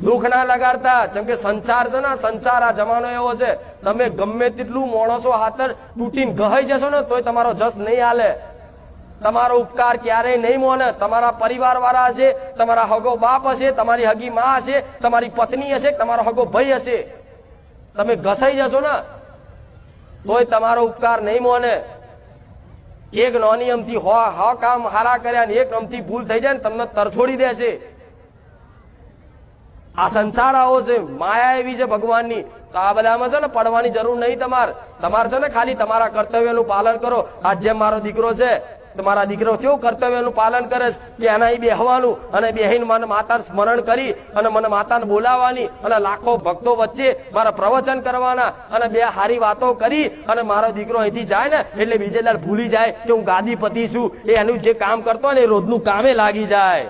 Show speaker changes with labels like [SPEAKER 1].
[SPEAKER 1] દુઃખ ના લગાડતા, જેમ કે સંસાર છે ને, સંસાર આ જમાનો એવો છે, તમે ગમે તેટલું માણસો હાથર તૂટીને ગહાઈ જશો ને તોય તમારો જસ નહીં હાલે, તમારો ઉપકાર ક્યારેય નહીં મોને. તમારા પરિવાર વાળા હશે, તમારા હગો બાપ હશે, તમારી હગી માં હશે, તમારી પત્ની હશે, તમારો હગો ભાઈ હશે, તમે ઘસાઈ જશો ને તોય તમારો ઉપકાર નહીં મોને. એક નોની અમથી કામ હારા કર્યા ને એક અમથી ભૂલ થઈ જાય ને તમને તરછોડી દેશે. આ સંસાર આવો છે, માયા એવી છે ભગવાનની. તો આ બધામાં છે ને પડવાની જરૂર નહીં. તમારે છે ને ખાલી તમારા કર્તવ્યનું પાલન કરો. આજ જેમ મારો દીકરો છે, તમારા દીકરો કેવું કર્તવ્યનું પાલન કરે છે કે એના અહીં બેહવાનું અને બેહીને મને માતા સ્મરણ કરી અને મને માતાને બોલાવવાની અને લાખો ભક્તો વચ્ચે મારા પ્રવચન કરવાના અને બે હારી વાતો કરી અને મારો દીકરો અહીંથી જાય ને એટલે બીજે દાડ ભૂલી જાય કે હું ગાદીપતિ છું. એનું જે કામ કરતો ને એ રોજનું કામે લાગી જાય.